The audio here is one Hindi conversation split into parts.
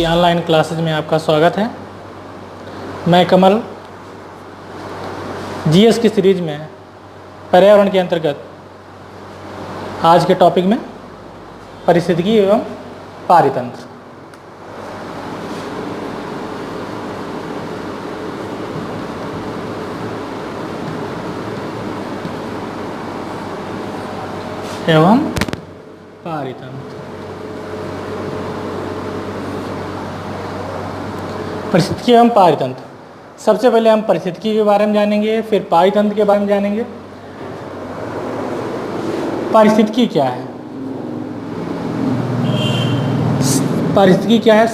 की ऑनलाइन क्लासेस में आपका स्वागत है। मैं कमल जीएस की सीरीज में पर्यावरण के अंतर्गत आज के टॉपिक में पारिस्थितिकी एवं पारितंत्र। एवं पारितंत्र। पारिस्थितिकी एवं पारितंत्र, सबसे पहले हम पारिस्थितिकी के बारे में जानेंगे, फिर पारितंत्र के बारे में जानेंगे। पारिस्थितिकी क्या है? पारिस्थितिकी क्या है?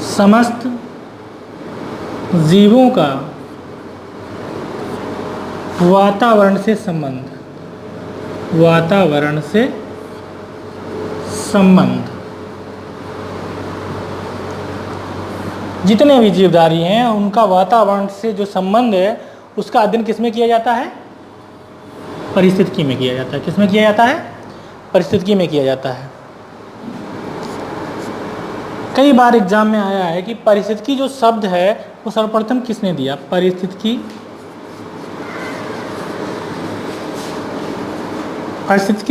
समस्त जीवों का वातावरण से संबंध। जितने भी जीवधारी हैं उनका वातावरण से जो संबंध है उसका अध्ययन किसमें किया जाता है? पारिस्थितिकी में किया जाता है। किसमें किया जाता है? पारिस्थितिकी में किया जाता है। कई बार एग्जाम में आया है कि पारिस्थितिकी जो शब्द है वो सर्वप्रथम किसने दिया? पारिस्थितिकी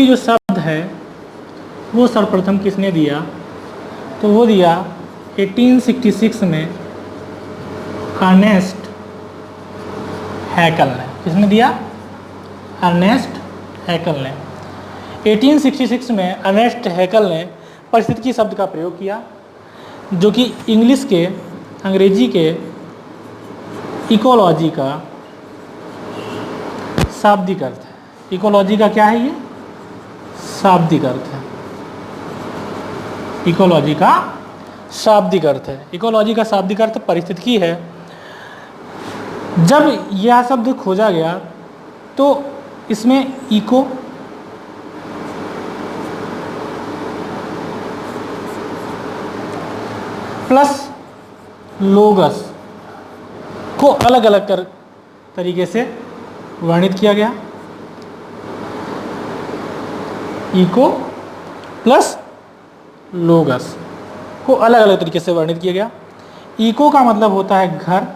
जो शब्द है वो सर्वप्रथम किसने दिया? तो वो दिया 1866 में अर्नेस्ट हैकल ने। किसने दिया? अर्नेस्ट हैकल ने। 1866 में अर्नेस्ट हैकल ने पारिस्थितिकी शब्द का प्रयोग किया, जो कि अंग्रेजी के इकोलॉजी का शाब्दिक अर्थ है। इकोलॉजी का क्या है? ये शाब्दिक अर्थ है। इकोलॉजी का शाब्दिक अर्थ है। इकोलॉजी का शाब्दिक अर्थ पारिस्थितिकी है। जब यह शब्द खोजा गया तो इसमें इको प्लस लोगस को अलग अलग तरीके से वर्णित किया गया। इको प्लस लोगस को अलग अलग तरीके से वर्णित किया गया। इको का मतलब होता है घर।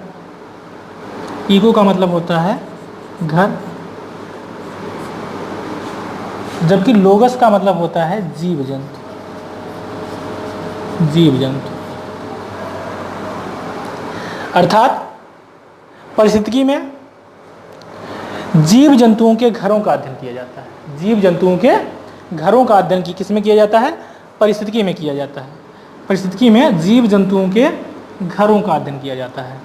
इको का मतलब होता है घर, जबकि लोगस का मतलब होता है जीव जंतु। अर्थात पारिस्थितिकी में जीव जंतुओं के घरों का अध्ययन किया जाता है। जीव जंतुओं के घरों का अध्ययन किसमें किया जाता है? पारिस्थितिकी में किया जाता है। पारिस्थितिकी में जीव जंतुओं के घरों का अध्ययन किया जाता है।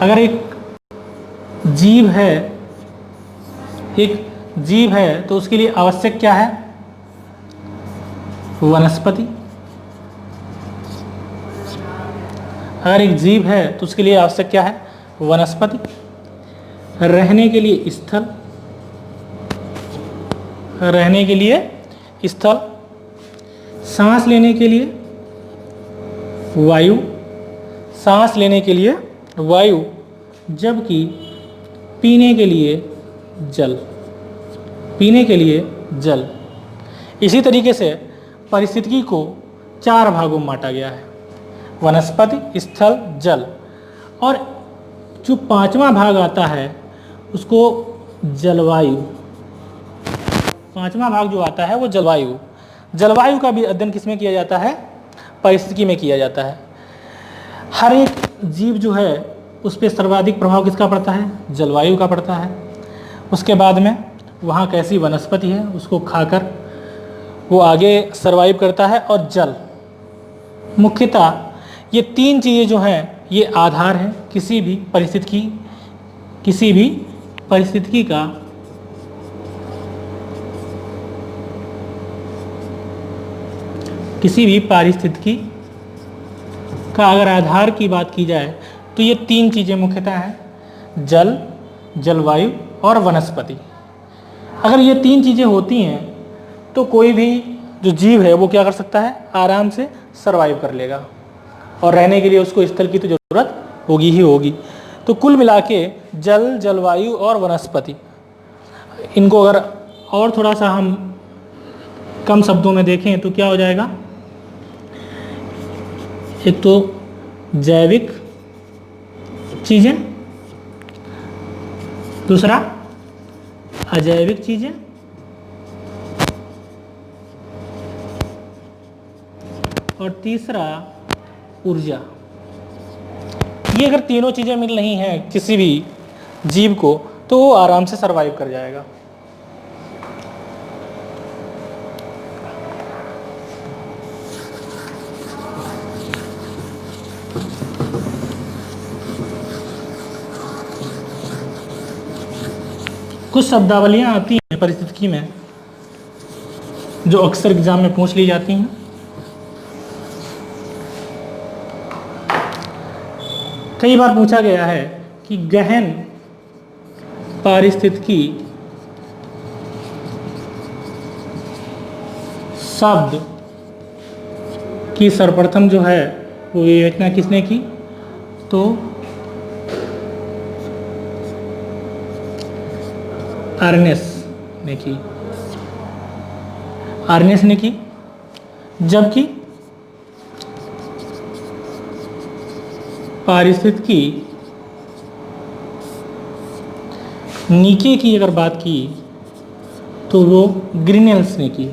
अगर एक जीव है तो उसके लिए आवश्यक क्या है? वनस्पति। अगर एक जीव है तो उसके लिए आवश्यक क्या है? वनस्पति। रहने के लिए स्थल, सांस लेने के लिए वायु, जबकि पीने के लिए जल। इसी तरीके से पारिस्थितिकी को 4 भागों में बांटा गया है: वनस्पति, स्थल, जल। और जो 5वां भाग आता है उसको जलवायु। 5वां भाग जो आता है वो जलवायु। जलवायु का भी अध्ययन किसमें किया जाता है? पारिस्थितिकी में किया जाता है। हर एक जीव जो है उस पर सर्वाधिक प्रभाव किसका पड़ता है? जलवायु का पड़ता है। उसके बाद में वहाँ कैसी वनस्पति है उसको खाकर वो आगे सर्वाइव करता है। और जल, मुख्यतः ये 3 चीज़ें जो हैं ये आधार हैं किसी भी पारिस्थितिकी का अगर आधार की बात की जाए तो ये 3 चीज़ें मुख्यतः हैं: जल, जलवायु और वनस्पति। अगर ये 3 चीज़ें होती हैं तो कोई भी जो जीव है वो क्या कर सकता है? आराम से सर्वाइव कर लेगा। और रहने के लिए उसको स्थल की तो ज़रूरत होगी ही होगी। तो कुल मिला के जल, जलवायु और वनस्पति, इनको अगर और थोड़ा सा हम कम शब्दों में देखें तो क्या हो जाएगा, एक तो जैविक चीजें, दूसरा अजैविक चीजें, और तीसरा ऊर्जा। ये अगर तीनों चीजें मिल रही हैं किसी भी जीव को तो वो आराम से सरवाइव कर जाएगा। कुछ शब्दावलियां आती हैं परिस्थिति में जो अक्सर एग्जाम में पूछ ली जाती हैं। कई बार पूछा गया है कि गहन पारिस्थितिकी शब्द की सर्वप्रथम जो है वो विवेचना किसने की, तो आर्नेस ने की, आर्नेस ने की। जबकि पारिस्थितिकी नीके की अगर बात की तो वो ग्रीनेल्स ने की।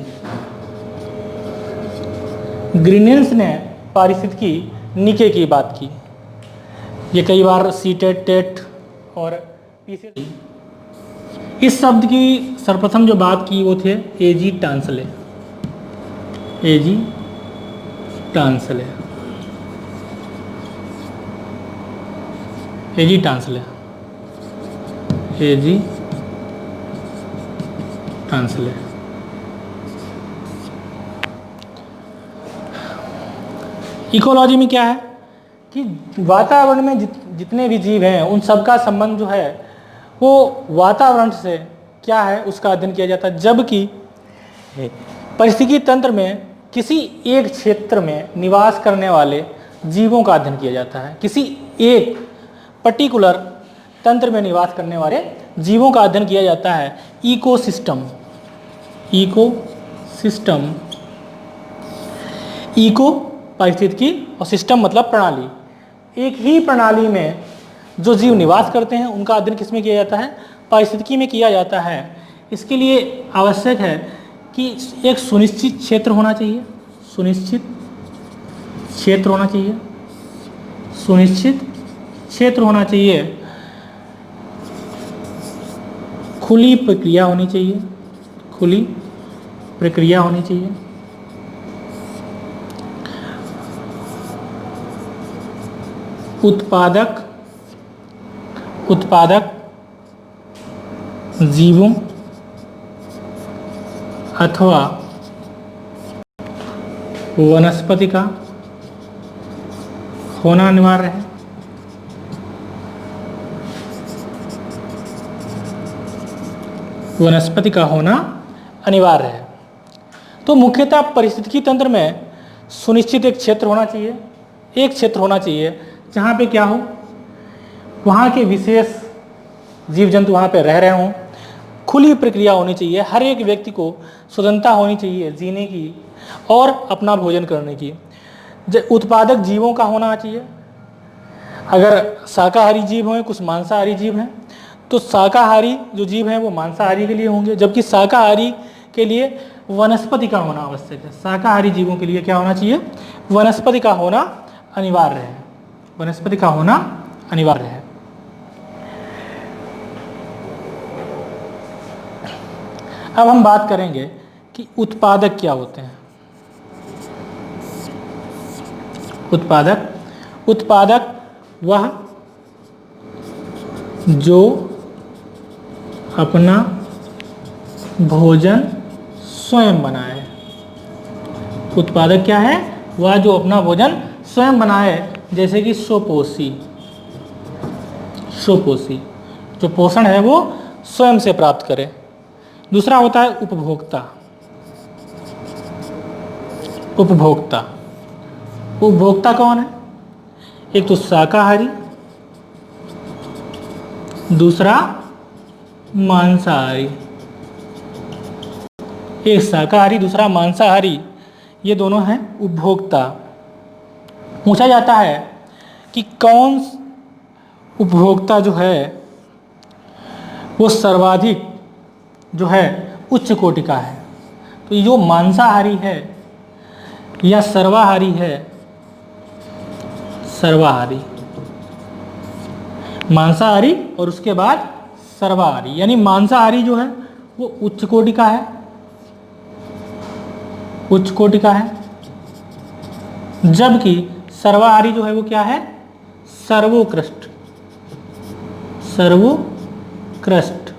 ग्रीनेल्स ने पारिस्थितिकी नीके की बात की। ये कई बार सीटेट टेट और पीसी। इस शब्द की सर्वप्रथम जो बात की वो थे एजी टांसले, एजी टांसले, एजी टांसले, एजी टांसले। इकोलॉजी में क्या है कि वातावरण में जितने भी जीव हैं उन सबका संबंध जो है वो वातावरण से क्या है उसका अध्ययन किया जाता है। जबकि पारिस्थितिकी तंत्र में किसी एक क्षेत्र में निवास करने वाले जीवों का अध्ययन किया जाता है। किसी एक पर्टिकुलर तंत्र में निवास करने वाले जीवों का अध्ययन किया जाता है। इकोसिस्टम, इकोसिस्टम, इको पारिस्थितिकी और सिस्टम मतलब प्रणाली। एक ही प्रणाली में जो जीव निवास करते हैं उनका अध्ययन किसमें किया जाता है, पारिस्थितिकी में किया जाता है। इसके लिए आवश्यक है कि एक सुनिश्चित क्षेत्र होना चाहिए, सुनिश्चित क्षेत्र होना चाहिए, सुनिश्चित क्षेत्र होना चाहिए, खुली प्रक्रिया होनी चाहिए, खुली प्रक्रिया होनी चाहिए, उत्पादक जीवों अथवा वनस्पति का होना अनिवार्य है। वनस्पति का होना अनिवार्य है। तो मुख्यतः पारिस्थितिकी तंत्र में सुनिश्चित एक क्षेत्र होना चाहिए, एक क्षेत्र होना चाहिए जहाँ पे क्या हो, वहाँ के विशेष जीव जंतु वहाँ पे रह रहे हों। खुली प्रक्रिया होनी चाहिए, हर एक व्यक्ति को स्वतंत्रता होनी चाहिए जीने की और अपना भोजन करने की। उत्पादक जीवों का होना चाहिए। अगर शाकाहारी जीव हैं, कुछ मांसाहारी जीव हैं, तो शाकाहारी जो जीव हैं वो मांसाहारी के लिए होंगे, जबकि शाकाहारी के लिए वनस्पति का होना आवश्यक है। शाकाहारी जीवों के लिए क्या होना चाहिए, वनस्पति का होना अनिवार्य है, वनस्पति का होना अनिवार्य है। अब हम बात करेंगे कि उत्पादक क्या होते हैं। उत्पादक वह जो अपना भोजन स्वयं बनाए। उत्पादक क्या है, वह जो अपना भोजन स्वयं बनाए, जैसे कि स्वपोषी, स्वपोषी जो पोषण है वो स्वयं से प्राप्त करे। दूसरा होता है उपभोक्ता। उपभोक्ता, उपभोक्ता कौन है, एक तो शाकाहारी, दूसरा मांसाहारी। एक शाकाहारी दूसरा मांसाहारी, ये दोनों हैं उपभोक्ता। पूछा जाता है कि कौन उपभोक्ता जो है वो सर्वाधिक जो है उच्च कोटि का है। तो ये जो मांसाहारी है या सर्वाहारी है, सर्वाहारी, मांसाहारी और उसके बाद सर्वाहारी, यानी मांसाहारी जो है वो उच्च कोटि का है, उच्च कोटि का है, जबकि सर्वाहारी जो है वो क्या है, सर्वोत्कृष्ट, सर्वोत्कृष्ट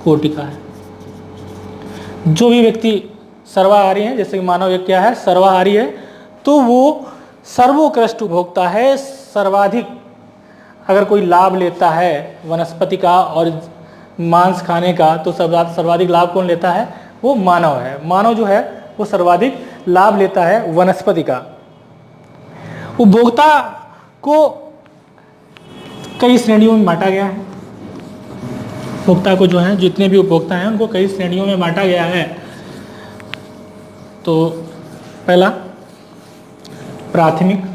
कोटि का है। जो भी व्यक्ति सर्वाहारी है, जैसे कि मानव एक क्या है, सर्वाहारी है, तो वो सर्वोत्कृष्ट उपभोक्ता है। सर्वाधिक अगर कोई लाभ लेता है वनस्पति का और मांस खाने का, तो सर्वाधिक लाभ कौन लेता है, वो मानव है। मानव जो है वो सर्वाधिक लाभ लेता है वनस्पति का। उपभोक्ता को कई श्रेणियों में बांटा गया है। उपभोक्ता को जो है, जितने भी उपभोक्ता हैं उनको कई श्रेणियों में बांटा गया है। तो पहला प्राथमिक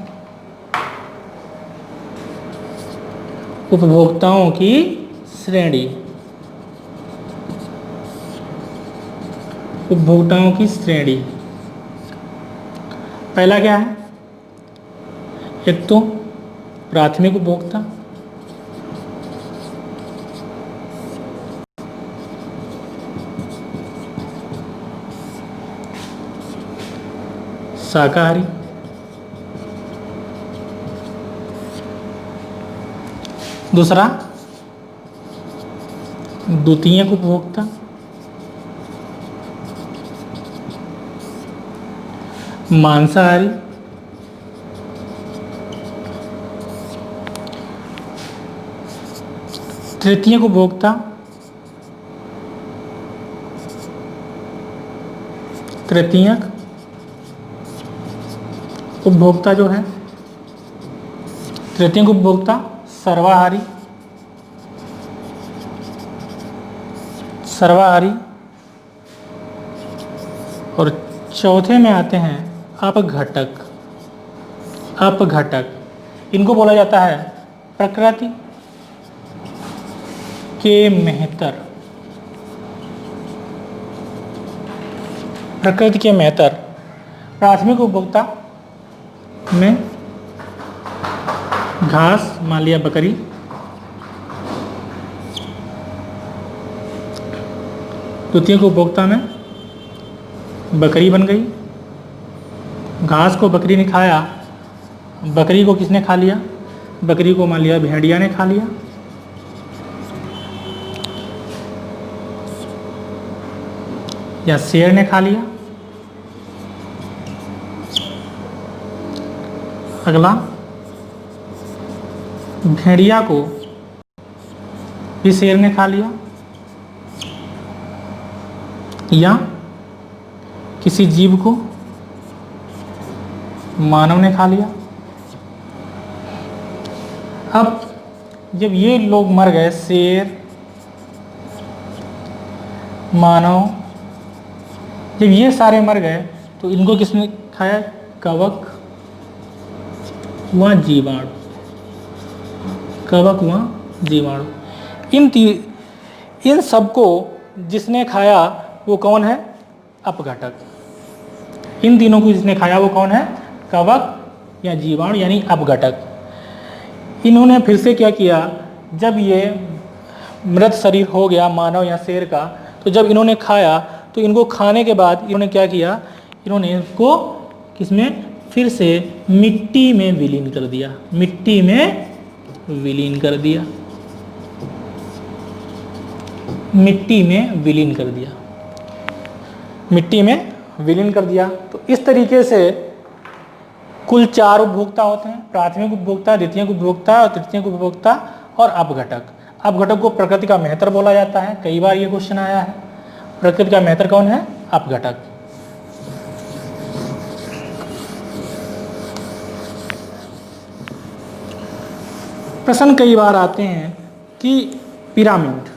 उपभोक्ताओं की श्रेणी, उपभोक्ताओं की श्रेणी। पहला क्या है, एक तो प्राथमिक उपभोक्ता, शाकाहारी, दूसरा द्वितीयक उपभोक्ता, मांसाहारी, तृतीयक उपभोक्ता, तृतीयक उपभोक्ता जो है, तृतीयक उपभोक्ता सर्वाहारी, सर्वाहारी, और चौथे में आते हैं अपघटक, अपघटक। इनको बोला जाता है प्रकृति के मेहतर, प्रकृति के मेहतर। प्राथमिक उपभोक्ता में घास, मान लिया बकरी, द्वितीयक उपभोक्ता में बकरी बन गई, घास को बकरी ने खाया, बकरी को किसने खा लिया, बकरी को मान लिया भेड़िया ने खा लिया। या शेर ने खा लिया। अगला भेड़िया को भी शेर ने खा लिया, या किसी जीव को मानव ने खा लिया। अब जब ये लोग मर गए, शेर, मानव, जब ये सारे मर गए तो इनको किसने खाया, कवक व जीवाणु, कवक व जीवाणु। इन सबको जिसने खाया वो कौन है, अपघटक। इन तीनों को जिसने खाया वो कौन है, कवक या जीवाणु यानी अपघटक। इन्होंने फिर से क्या किया, जब ये मृत शरीर हो गया मानव या शेर का, तो जब इन्होंने खाया तो इनको खाने के बाद इन्होंने क्या किया, इन्होंने इसको किसमें, फिर से मिट्टी में विलीन कर दिया, मिट्टी में विलीन कर दिया, मिट्टी में विलीन कर दिया, मिट्टी में विलीन कर दिया। तो इस तरीके से कुल 4 उपभोक्ता होते हैं, प्राथमिक उपभोक्ता, द्वितीयक उपभोक्ता और तृतीयक उपभोक्ता और अपघटक। अपघटक को प्रकृति का मेहतर बोला जाता है, कई बार ये क्वेश्चन आया है। प्रकृति का मेहतर कौन है, अपघटक। प्रश्न कई बार आते हैं कि पिरामिड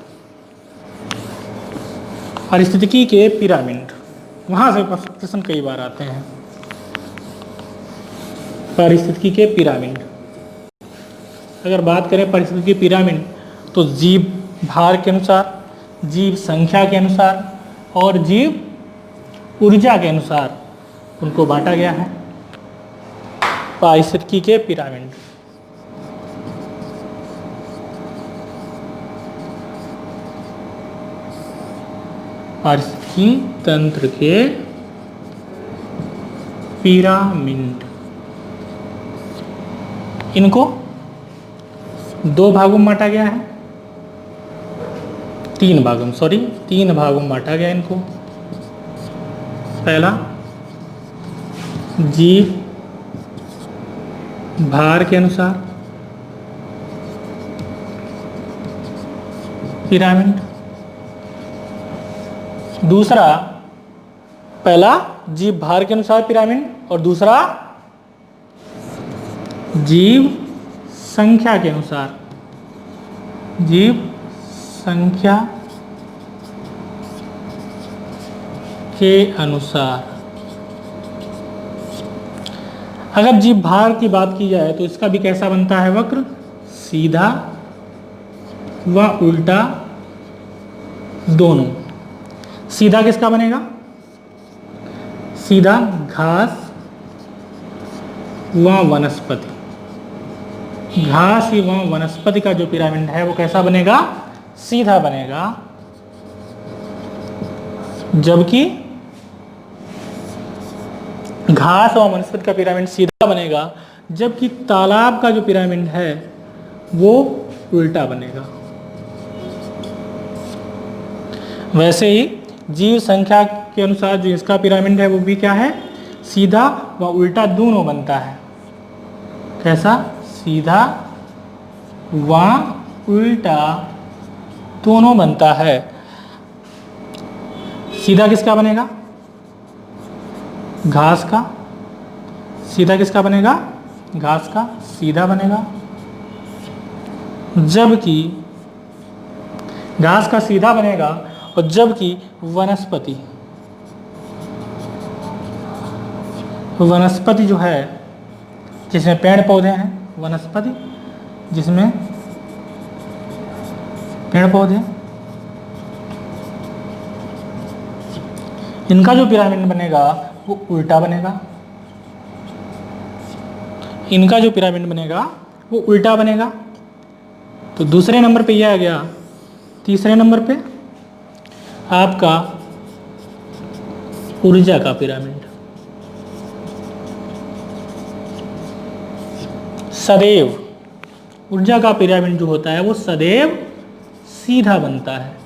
पारिस्थितिकी के पिरामिड, वहां से प्रश्न कई बार आते हैं। पारिस्थितिकी के पिरामिड, अगर बात करें पारिस्थितिकी के पिरामिड तो जीव भार के अनुसार, जीव संख्या के अनुसार और जीव ऊर्जा के अनुसार उनको बांटा गया है। पारिस्थितिकी के पिरामिड। पारिस्थितिकी तंत्र के पिरामिड, इनको दो भागों में बांटा गया है, तीन भागों में बांटा गया इनको। पहला, जीव भार के अनुसार पिरामिड। दूसरा, पहला जीव भार के अनुसार पिरामिड और दूसरा जीव संख्या के अनुसार, जीव संख्या के अनुसार। अगर जीव भार की बात की जाए तो इसका भी कैसा बनता है वक्र, सीधा व उल्टा दोनों। सीधा किसका बनेगा, सीधा घास व वनस्पति, घास एवं वनस्पति का जो पिरामिड है वो कैसा बनेगा, सीधा बनेगा। जबकि घास और वनस्पति का पिरामिड सीधा बनेगा, जबकि तालाब का जो पिरामिड है वो उल्टा बनेगा। वैसे ही जीव संख्या के अनुसार जो इसका पिरामिड है वो भी क्या है, सीधा व उल्टा दोनों बनता है। कैसा, सीधा व उल्टा दोनों बनता है। सीधा किसका बनेगा, घास का। सीधा किसका बनेगा, घास का सीधा बनेगा। जबकि घास का सीधा बनेगा और जबकि वनस्पति, वनस्पति जो है जिसमें पेड़ पौधे हैं, वनस्पति जिसमें पेड़ पौधे, इनका जो पिरामिड बनेगा वो उल्टा बनेगा। इनका जो पिरामिड बनेगा वो उल्टा बनेगा। तो दूसरे नंबर पे यह आ गया। तीसरे नंबर पे आपका ऊर्जा का पिरामिड। सदैव ऊर्जा का पिरामिड जो होता है वो सदैव सीधा बनता है,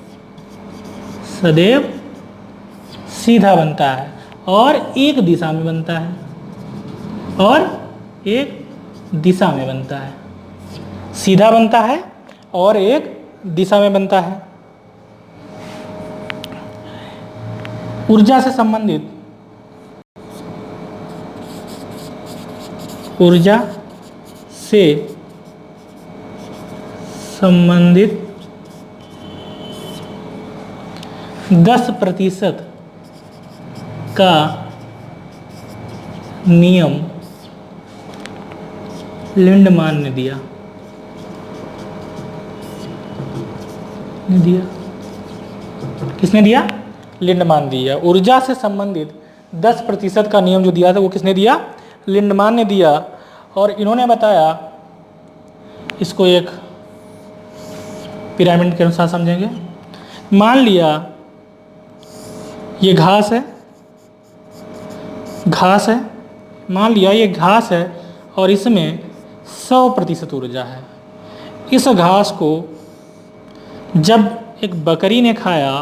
सदैव सीधा बनता है और एक दिशा में बनता है, और एक दिशा में बनता है। सीधा बनता है और एक दिशा में बनता है। ऊर्जा से संबंधित, ऊर्जा से संबंधित 10% का नियम लिंडमान ने दिया। किसने दिया, लिंडमान दिया। ऊर्जा से संबंधित 10% का नियम जो दिया था वो किसने दिया, लिंडमान ने दिया। और इन्होंने बताया, इसको एक पिरामिड के अनुसार समझेंगे। मान लिया ये घास है, घास है, मान लिया ये घास है और इसमें 100% ऊर्जा है। इस घास को जब एक बकरी ने खाया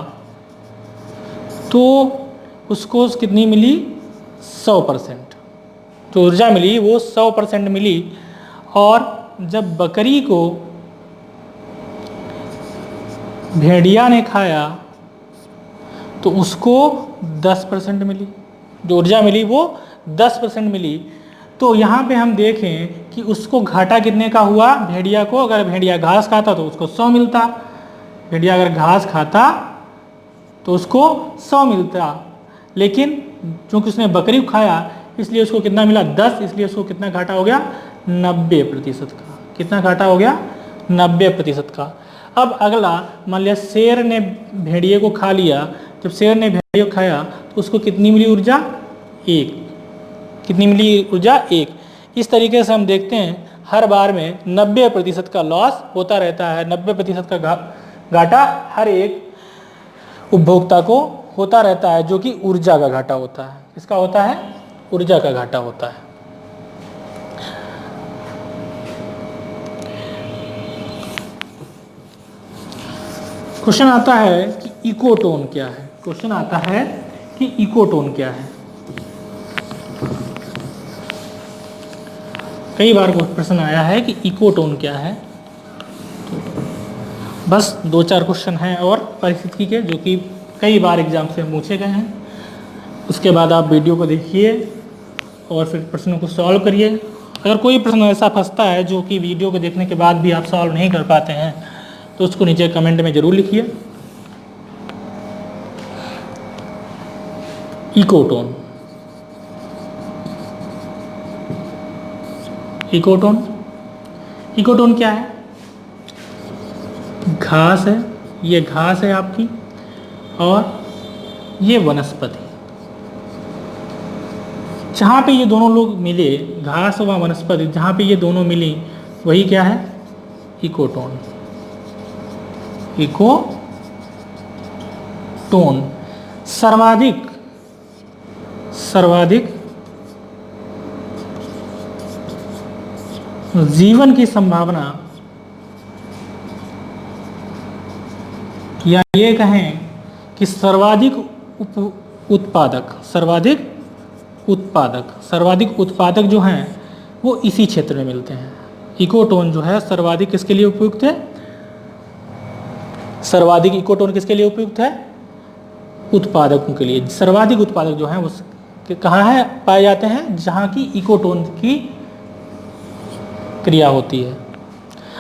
तो उसको कितनी मिली, 100%। तो ऊर्जा मिली वो 100% मिली। और जब बकरी को भेड़िया ने खाया तो उसको 10% मिली, जो ऊर्जा मिली वो 10% मिली। तो यहाँ पे हम देखें कि उसको घाटा कितने का हुआ, भेड़िया को। अगर भेड़िया घास खाता तो उसको 100 मिलता, भेड़िया अगर घास खाता तो उसको 100 मिलता, लेकिन चूंकि उसने बकरी को खाया इसलिए उसको कितना मिला 10, इसलिए उसको कितना घाटा हो गया 90% का। कितना घाटा हो गया 90% का। अब अगला, मान लिया शेर ने भेड़िए को खा लिया। जब शेर ने भेड़िए को खाया तो उसको कितनी मिली ऊर्जा 1। कितनी मिली ऊर्जा 1। इस तरीके से हम देखते हैं हर बार में 90% का लॉस होता रहता है, 90% का घाटा हर एक उपभोक्ता को होता रहता है, जो कि ऊर्जा का घाटा होता है। किसका होता है? ऊर्जा का घाटा होता है। क्वेश्चन आता है कि इकोटोन क्या है। क्वेश्चन आता है कि इकोटोन क्या है। कई बार प्रश्न आया है कि इकोटोन क्या है। तो बस 2-4 क्वेश्चन हैं और परिस्थिति के, जो कि कई बार एग्जाम से पूछे गए हैं। उसके बाद आप वीडियो को देखिए और फिर प्रश्नों को सॉल्व करिए। अगर कोई प्रश्न ऐसा फंसता है जो कि वीडियो को देखने के बाद भी आप सॉल्व नहीं कर पाते हैं तो उसको नीचे कमेंट में ज़रूर लिखिए। इकोटोन, इकोटोन, इकोटोन क्या है? घास है, ये घास है आपकी, और ये वनस्पति। जहाँ पे ये दोनों लोग मिले, घास व वनस्पति, जहाँ पे ये दोनों मिली वही क्या है? इकोटोन। इकोटोन सर्वाधिक जीवन की संभावना, या ये कहें कि सर्वाधिक उत्पादक जो हैं वो इसी क्षेत्र में मिलते हैं। इकोटोन जो है सर्वाधिक किसके लिए उपयुक्त है? सर्वाधिक इकोटोन किसके लिए उपयुक्त है? उत्पादकों के लिए। सर्वाधिक उत्पादक जो हैं वो कहाँ है पाए जाते हैं? जहाँ की इकोटोन की क्रिया होती है।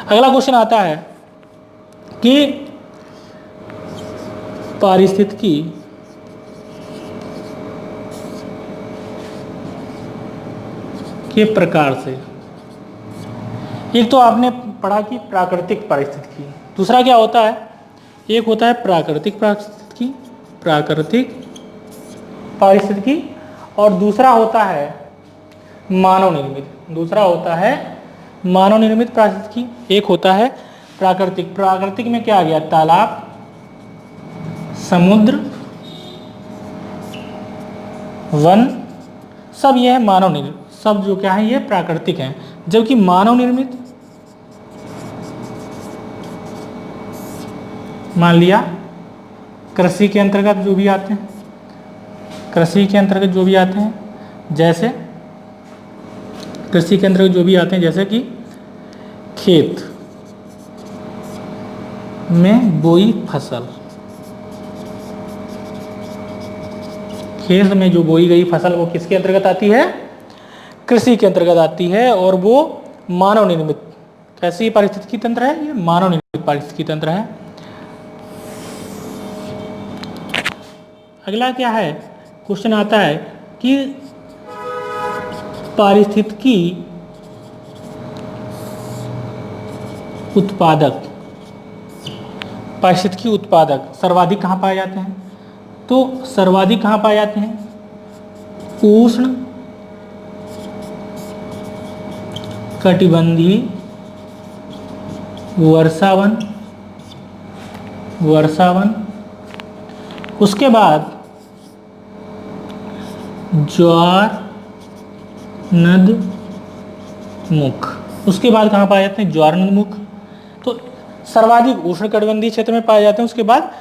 अगला क्वेश्चन आता है कि पारिस्थितिकी के प्रकार से। एक तो आपने पढ़ा कि प्राकृतिक पारिस्थितिकी, दूसरा क्या होता है? एक होता है प्राकृतिक पारिस्थितिकी और दूसरा होता है मानव निर्मित पारिस्थितिकी। एक होता है प्राकृतिक में क्या आ गया? तालाब, समुद्र, वन, सब ये है मानव निर्मित। सब जो क्या है ये प्राकृतिक हैं। जबकि मानव निर्मित, मान लिया कृषि के अंतर्गत जो भी आते हैं, जैसे कृषि के अंतर्गत जो भी आते हैं, जैसे कि खेत में बोई फसल, खेत में जो बोई गई फसल वो किसके अंतर्गत आती है? कृषि के अंतर्गत आती है, और वो मानव निर्मित कैसी पारिस्थितिकी तंत्र है? ये मानव निर्मित पारिस्थितिकी तंत्र है। अगला क्या है? क्वेश्चन आता है कि पारिस्थितिकी उत्पादक सर्वाधिक कहाँ पाए जाते हैं? तो सर्वाधिक कहाँ पाए जाते हैं? उष्ण कटिबंधीय वर्षावन, उसके बाद ज्वार नदमुख, उसके बाद कहाँ पाए जाते हैं? ज्वार नदमुख। तो सर्वाधिक उष्ण कटिबंधीय क्षेत्र में पाए जाते हैं। उसके बाद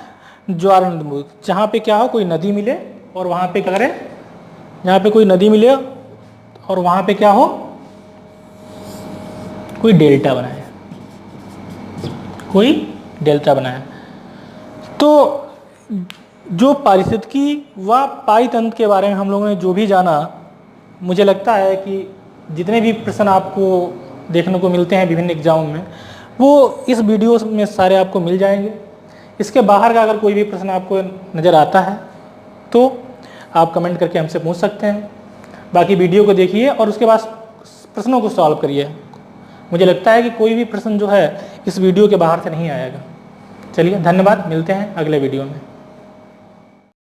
ज्वार नदमुख, जहाँ पे क्या हो कोई नदी मिले और वहाँ पे क्या करें? जहाँ पे कोई नदी मिले और वहाँ पे क्या हो? कोई डेल्टा बनाया। तो जो पारिस्थितिकी व पारितंत्र के बारे में हम लोगों ने जो भी जाना, मुझे लगता है कि जितने भी प्रश्न आपको देखने को मिलते हैं विभिन्न एग्जामों में, वो इस वीडियो में सारे आपको मिल जाएंगे। इसके बाहर का अगर कोई भी प्रश्न आपको नज़र आता है तो आप कमेंट करके हमसे पूछ सकते हैं। बाकी वीडियो को देखिए और उसके बाद प्रश्नों को सॉल्व करिए। मुझे लगता है कि कोई भी प्रश्न जो है इस वीडियो के बाहर से नहीं आएगा। चलिए धन्यवाद, मिलते हैं अगले वीडियो में।